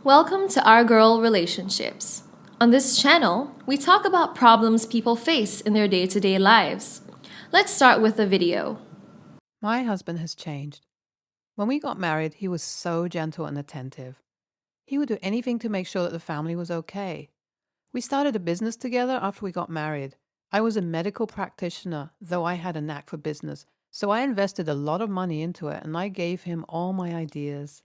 Welcome to Our Girl Relationships. On this channel, we talk about problems people face in their day-to-day lives. Let's start with a video. My husband has changed. When we got married, he was so gentle and attentive. He would do anything to make sure that the family was okay. We started a business together after we got married. I was a medical practitioner, though I had a knack for business, so I invested a lot of money into it and I gave him all my ideas.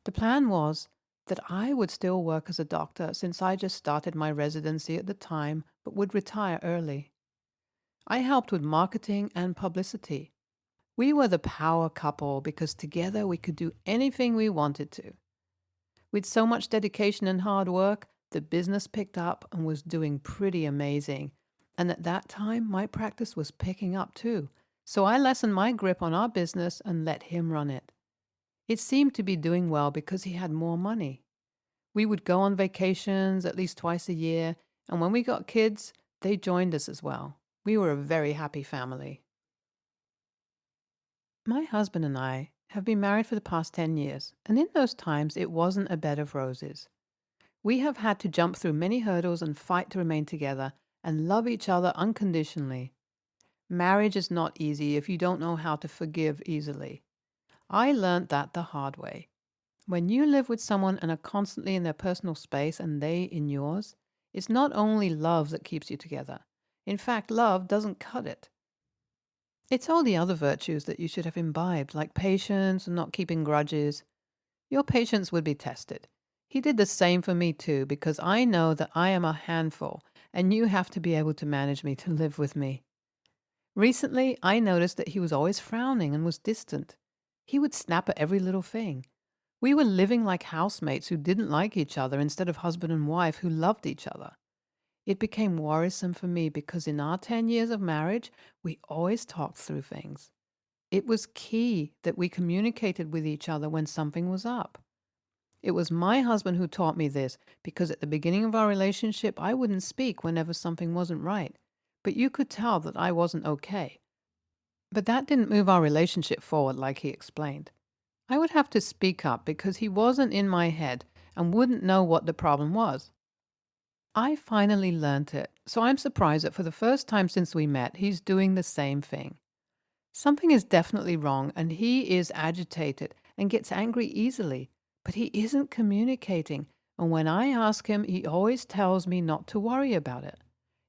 The plan was that I would still work as a doctor since I just started my residency at the time, but would retire early. I helped with marketing and publicity. We were the power couple because together we could do anything we wanted to. With so much dedication and hard work, the business picked up and was doing pretty amazing. And at that time, my practice was picking up too. So I lessened my grip on our business and let him run it. It seemed to be doing well because he had more money. We would go on vacations at least twice a year, and when we got kids, they joined us as well. We were a very happy family. My husband and I have been married for the past 10 years, and in those times it wasn't a bed of roses. We have had to jump through many hurdles and fight to remain together and love each other unconditionally. Marriage is not easy if you don't know how to forgive easily. I learned that the hard way. When you live with someone and are constantly in their personal space and they in yours, it's not only love that keeps you together. In fact, love doesn't cut it. It's all the other virtues that you should have imbibed, like patience and not keeping grudges. Your patience would be tested. He did the same for me too, because I know that I am a handful, and you have to be able to manage me to live with me. Recently, I noticed that he was always frowning and was distant. He would snap at every little thing. We were living like housemates who didn't like each other instead of husband and wife who loved each other. It became worrisome for me because in our 10 years of marriage, we always talked through things. It was key that we communicated with each other when something was up. It was my husband who taught me this because at the beginning of our relationship, I wouldn't speak whenever something wasn't right. But you could tell that I wasn't okay. But that didn't move our relationship forward like he explained. I would have to speak up because he wasn't in my head and wouldn't know what the problem was. I finally learned it, so I'm surprised that for the first time since we met, he's doing the same thing. Something is definitely wrong, and he is agitated and gets angry easily, but he isn't communicating, and when I ask him, he always tells me not to worry about it.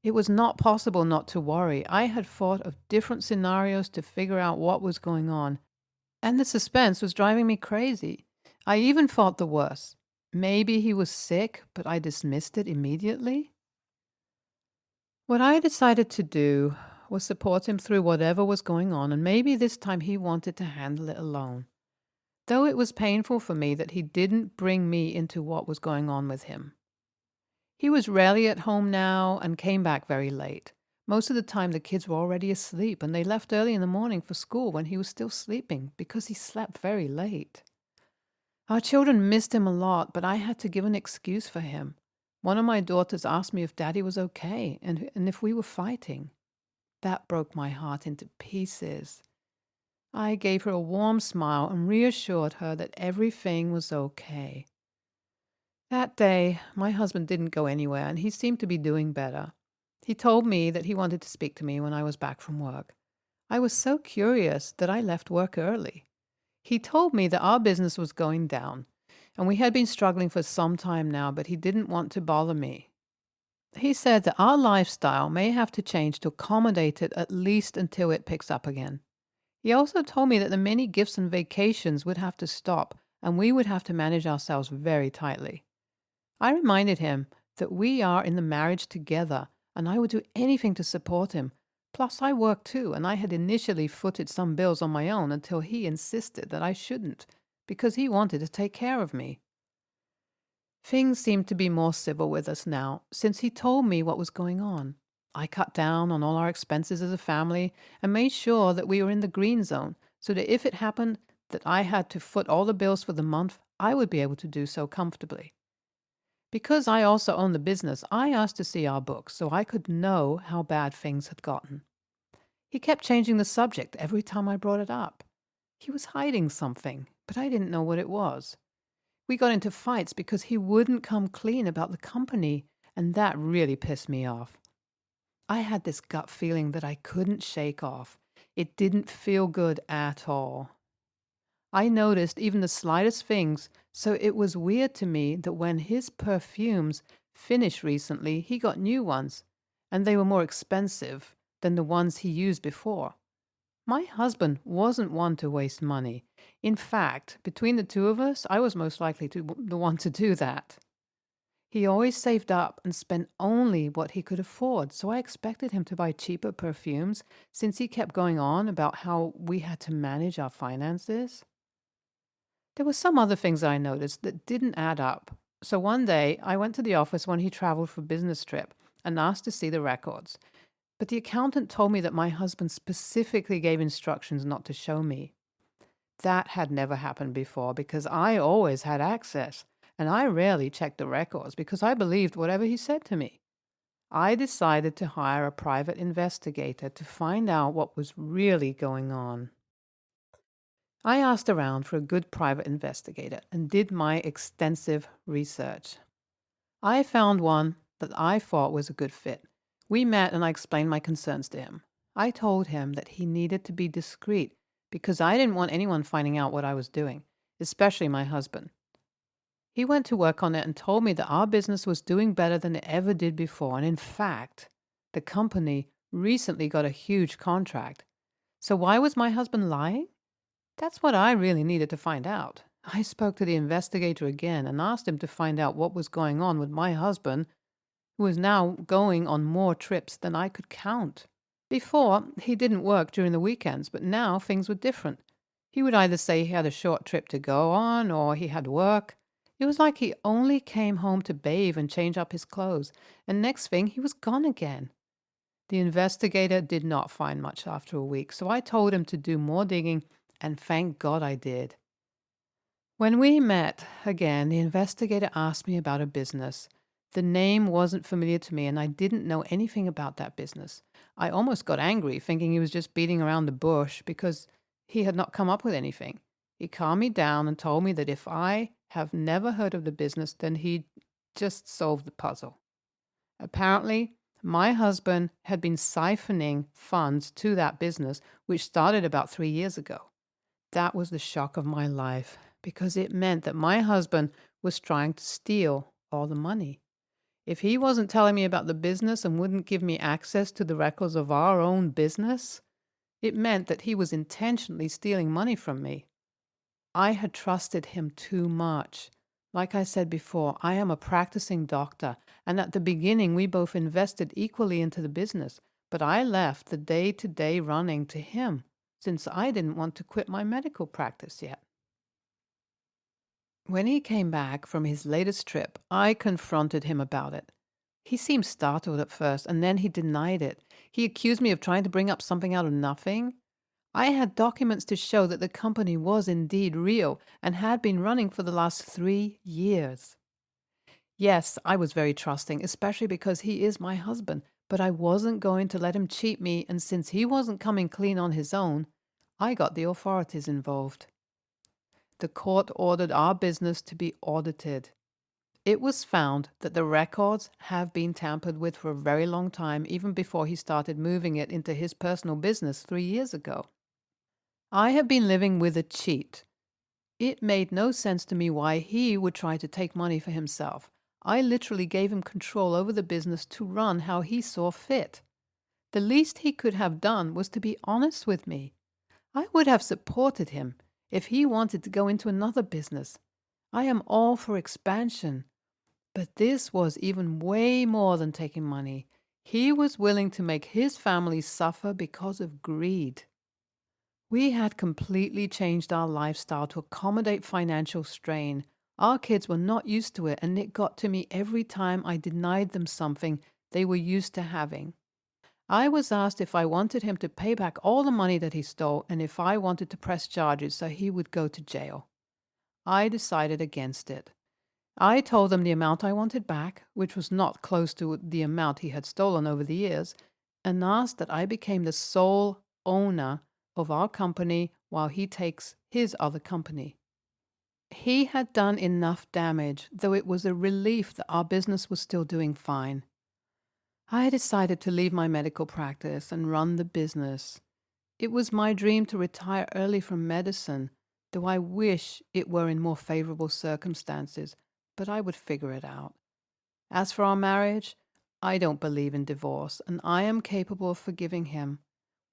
It was not possible not to worry. I had thought of different scenarios to figure out what was going on, and the suspense was driving me crazy. I even thought the worst. Maybe he was sick, but I dismissed it immediately. What I decided to do was support him through whatever was going on, and maybe this time he wanted to handle it alone. Though it was painful for me that he didn't bring me into what was going on with him. He was rarely at home now and came back very late. Most of the time the kids were already asleep, and they left early in the morning for school when he was still sleeping because he slept very late. Our children missed him a lot, but I had to give an excuse for him. One of my daughters asked me if Daddy was okay and if we were fighting. That broke my heart into pieces. I gave her a warm smile and reassured her that everything was okay. That day, my husband didn't go anywhere and he seemed to be doing better. He told me that he wanted to speak to me when I was back from work. I was so curious that I left work early. He told me that our business was going down, and we had been struggling for some time now, but he didn't want to bother me. He said that our lifestyle may have to change to accommodate it at least until it picks up again. He also told me that the many gifts and vacations would have to stop, and we would have to manage ourselves very tightly. I reminded him that we are in the marriage together, and I would do anything to support him. Plus, I work too, and I had initially footed some bills on my own until he insisted that I shouldn't, because he wanted to take care of me. Things seemed to be more civil with us now, since he told me what was going on. I cut down on all our expenses as a family and made sure that we were in the green zone, so that if it happened that I had to foot all the bills for the month, I would be able to do so comfortably. Because I also own the business, I asked to see our books so I could know how bad things had gotten. He kept changing the subject every time I brought it up. He was hiding something, but I didn't know what it was. We got into fights because he wouldn't come clean about the company, and that really pissed me off. I had this gut feeling that I couldn't shake off. It didn't feel good at all. I noticed even the slightest things, so it was weird to me that when his perfumes finished recently, he got new ones, and they were more expensive than the ones he used before. My husband wasn't one to waste money. In fact, between the two of us, I was most likely to the one to do that. He always saved up and spent only what he could afford, so I expected him to buy cheaper perfumes since he kept going on about how we had to manage our finances. There were some other things I noticed that didn't add up. So one day, I went to the office when he traveled for a business trip and asked to see the records. But the accountant told me that my husband specifically gave instructions not to show me. That had never happened before because I always had access, and I rarely checked the records because I believed whatever he said to me. I decided to hire a private investigator to find out what was really going on. I asked around for a good private investigator and did my extensive research. I found one that I thought was a good fit. We met and I explained my concerns to him. I told him that he needed to be discreet because I didn't want anyone finding out what I was doing, especially my husband. He went to work on it and told me that our business was doing better than it ever did before. And in fact, the company recently got a huge contract. So why was my husband lying? That's what I really needed to find out. I spoke to the investigator again and asked him to find out what was going on with my husband, who was now going on more trips than I could count. Before, he didn't work during the weekends, but now things were different. He would either say he had a short trip to go on or he had work. It was like he only came home to bathe and change up his clothes, and next thing he was gone again. The investigator did not find much after a week, so I told him to do more digging, and thank God I did. When we met again, the investigator asked me about a business. The name wasn't familiar to me, and I didn't know anything about that business. I almost got angry, thinking he was just beating around the bush because he had not come up with anything. He calmed me down and told me that if I have never heard of the business, then he'd just solved the puzzle. Apparently, my husband had been siphoning funds to that business, which started about 3 years ago. That was the shock of my life because it meant that my husband was trying to steal all the money. If he wasn't telling me about the business and wouldn't give me access to the records of our own business, it meant that he was intentionally stealing money from me. I had trusted him too much. Like I said before, I am a practicing doctor, and at the beginning we both invested equally into the business, but I left the day-to-day running to him since I didn't want to quit my medical practice yet. When he came back from his latest trip, I confronted him about it. He seemed startled at first, and then he denied it. He accused me of trying to bring up something out of nothing. I had documents to show that the company was indeed real and had been running for the last 3 years. Yes, I was very trusting, especially because he is my husband, but I wasn't going to let him cheat me, and since he wasn't coming clean on his own, I got the authorities involved. The court ordered our business to be audited. It was found that the records have been tampered with for a very long time, even before he started moving it into his personal business 3 years ago. I have been living with a cheat. It made no sense to me why he would try to take money for himself. I literally gave him control over the business to run how he saw fit. The least he could have done was to be honest with me. I would have supported him if he wanted to go into another business. I am all for expansion. But this was even way more than taking money. He was willing to make his family suffer because of greed. We had completely changed our lifestyle to accommodate financial strain. Our kids were not used to it, and it got to me every time I denied them something they were used to having. I was asked if I wanted him to pay back all the money that he stole and if I wanted to press charges so he would go to jail. I decided against it. I told them the amount I wanted back, which was not close to the amount he had stolen over the years, and asked that I became the sole owner of our company while he takes his other company. He had done enough damage, though it was a relief that our business was still doing fine. I decided to leave my medical practice and run the business. It was my dream to retire early from medicine, though I wish it were in more favorable circumstances, but I would figure it out. As for our marriage, I don't believe in divorce, and I am capable of forgiving him.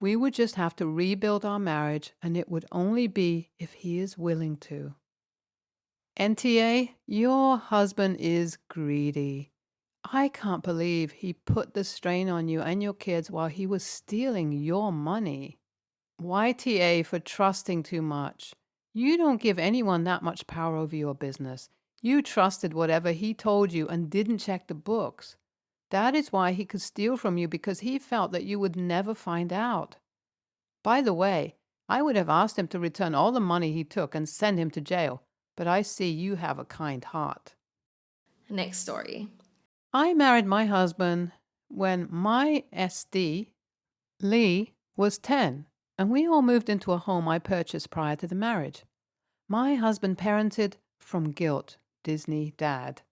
We would just have to rebuild our marriage, and it would only be if he is willing to. NTA, your husband is greedy. I can't believe he put the strain on you and your kids while he was stealing your money. YTA for trusting too much. You don't give anyone that much power over your business. You trusted whatever he told you and didn't check the books. That is why he could steal from you, because he felt that you would never find out. By the way, I would have asked him to return all the money he took and send him to jail, but I see you have a kind heart. Next story. I married my husband when my SD, Lee, was 10, and we all moved into a home I purchased prior to the marriage. My husband parented from guilt, Disney dad,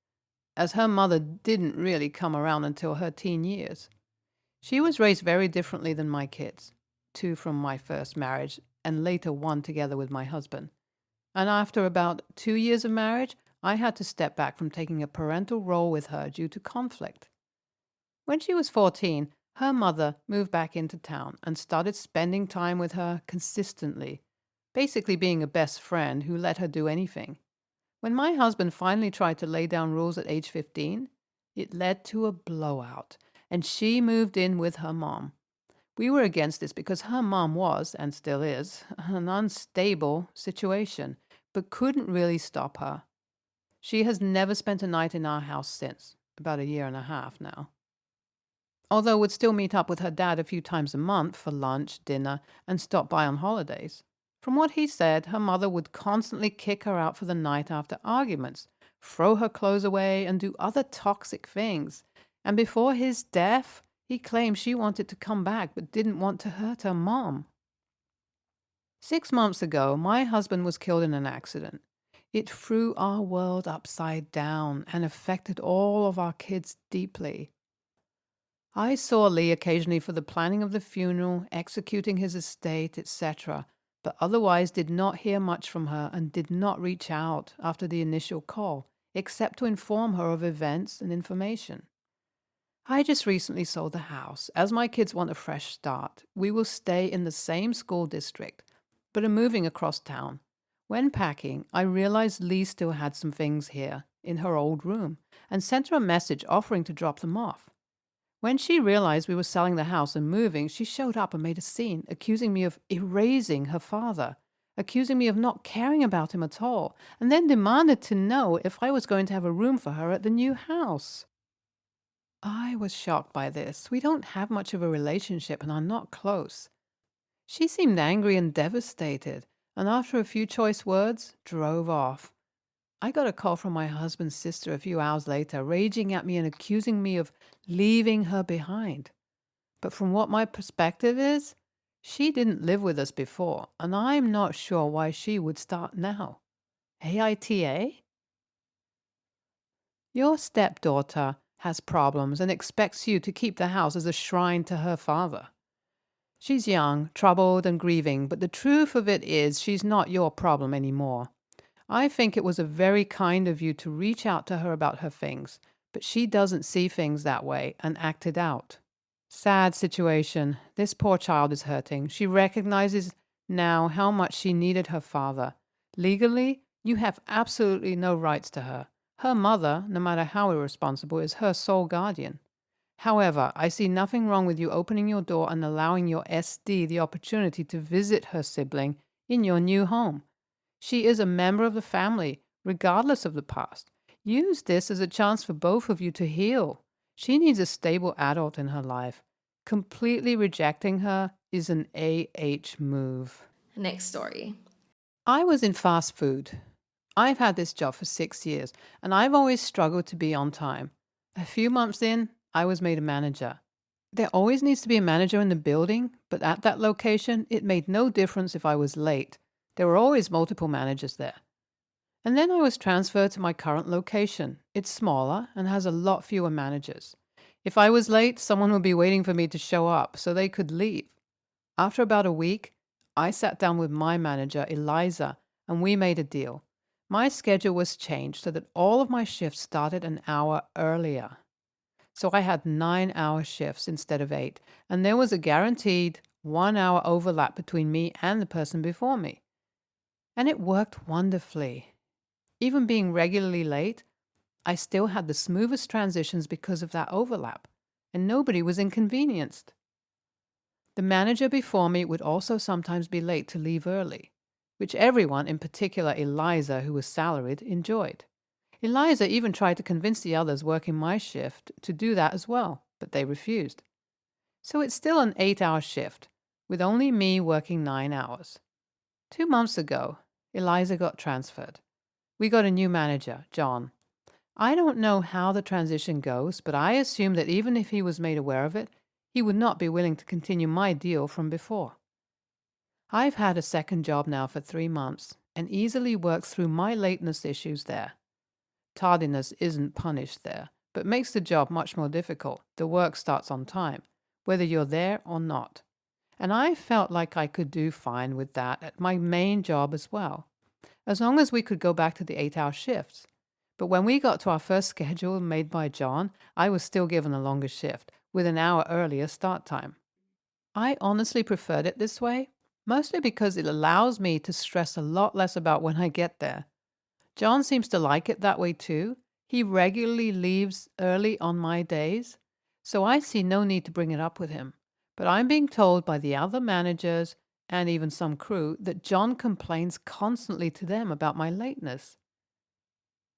as her mother didn't really come around until her teen years. She was raised very differently than my kids, 2 from my first marriage and later 1 together with my husband. And after about 2 years of marriage, I had to step back from taking a parental role with her due to conflict. When she was 14, her mother moved back into town and started spending time with her consistently, basically being a best friend who let her do anything. When my husband finally tried to lay down rules at age 15, it led to a blowout, and she moved in with her mom. We were against this because her mom was, and still is, an unstable situation, but couldn't really stop her. She has never spent a night in our house since, about 1.5 years now. Although would still meet up with her dad a few times a month for lunch, dinner, and stop by on holidays. From what he said, her mother would constantly kick her out for the night after arguments, throw her clothes away, and do other toxic things. And before his death, he claimed she wanted to come back but didn't want to hurt her mom. 6 months ago, my husband was killed in an accident. It threw our world upside down and affected all of our kids deeply. I saw Lee occasionally for the planning of the funeral, executing his estate, etc., but otherwise did not hear much from her and did not reach out after the initial call, except to inform her of events and information. I just recently sold the house. As my kids want a fresh start, we will stay in the same school district, but are moving across town. When packing, I realized Lee still had some things here in her old room and sent her a message offering to drop them off. When she realized we were selling the house and moving, she showed up and made a scene, accusing me of erasing her father, accusing me of not caring about him at all, and then demanded to know if I was going to have a room for her at the new house. I was shocked by this. We don't have much of a relationship and are not close. She seemed angry and devastated, and after a few choice words, drove off. I got a call from my husband's sister a few hours later, raging at me and accusing me of leaving her behind. But from what my perspective is, she didn't live with us before, and I'm not sure why she would start now. AITA? Your stepdaughter has problems and expects you to keep the house as a shrine to her father. She's young, troubled, and grieving, but the truth of it is she's not your problem anymore. I think it was a very kind of you to reach out to her about her things, but she doesn't see things that way and acted out. Sad situation. This poor child is hurting. She recognizes now how much she needed her father. Legally, you have absolutely no rights to her. Her mother, no matter how irresponsible, is her sole guardian. However, I see nothing wrong with you opening your door and allowing your SD the opportunity to visit her sibling in your new home. She is a member of the family, regardless of the past. Use this as a chance for both of you to heal. She needs a stable adult in her life. Completely rejecting her is an move. Next story. I was in fast food. I've had this job for 6 years, and I've always struggled to be on time. A few months in, I was made a manager. There always needs to be a manager in the building, but at that location, it made no difference if I was late. There were always multiple managers there. And then I was transferred to my current location. It's smaller and has a lot fewer managers. If I was late, someone would be waiting for me to show up so they could leave. After about a week, I sat down with my manager, Eliza, and we made a deal. My schedule was changed so that all of my shifts started an hour earlier. So I had 9-hour shifts instead of 8, and there was a guaranteed 1 hour overlap between me and the person before me. And it worked wonderfully. Even being regularly late, I still had the smoothest transitions because of that overlap, and nobody was inconvenienced. The manager before me would also sometimes be late to leave early, which everyone, in particular Eliza, who was salaried, enjoyed. Eliza even tried to convince the others working my shift to do that as well, but they refused. So it's still an 8-hour shift, with only me working 9 hours. 2 months ago, Eliza got transferred. We got a new manager, John. I don't know how the transition goes, but I assume that even if he was made aware of it, he would not be willing to continue my deal from before. I've had a second job now for 3 months and easily work through my lateness issues there. Tardiness isn't punished there, but makes the job much more difficult. The work starts on time, whether you're there or not. And I felt like I could do fine with that at my main job as well, as long as we could go back to the 8-hour shifts. But when we got to our first schedule made by John, I was still given a longer shift, with an hour earlier start time. I honestly preferred it this way, mostly because it allows me to stress a lot less about when I get there. John seems to like it that way too. He regularly leaves early on my days, so I see no need to bring it up with him. But I'm being told by the other managers and even some crew that John complains constantly to them about my lateness.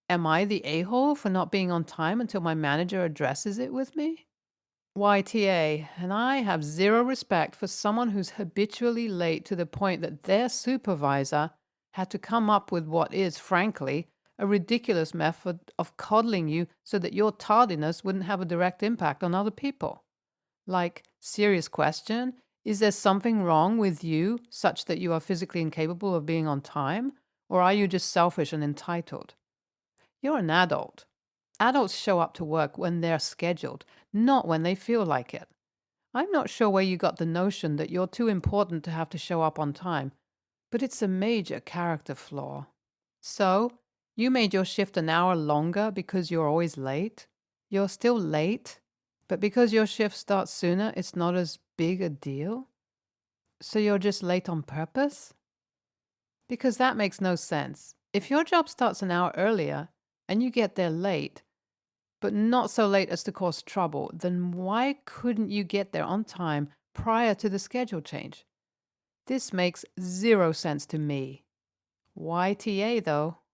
Am I the a-hole for not being on time until my manager addresses it with me? YTA, and I have zero respect for someone who's habitually late to the point that their supervisor had to come up with what is, frankly, a ridiculous method of coddling you so that your tardiness wouldn't have a direct impact on other people. Like, serious question, is there something wrong with you such that you are physically incapable of being on time? Or are you just selfish and entitled? You're an adult. Adults show up to work when they're scheduled, not when they feel like it. I'm not sure where you got the notion that you're too important to have to show up on time, but it's a major character flaw. So, you made your shift an hour longer because you're always late? You're still late, but because your shift starts sooner, it's not as big a deal? So you're just late on purpose? Because that makes no sense. If your job starts an hour earlier and you get there late, but not so late as to cause trouble, then why couldn't you get there on time prior to the schedule change? This makes zero sense to me. YTA though.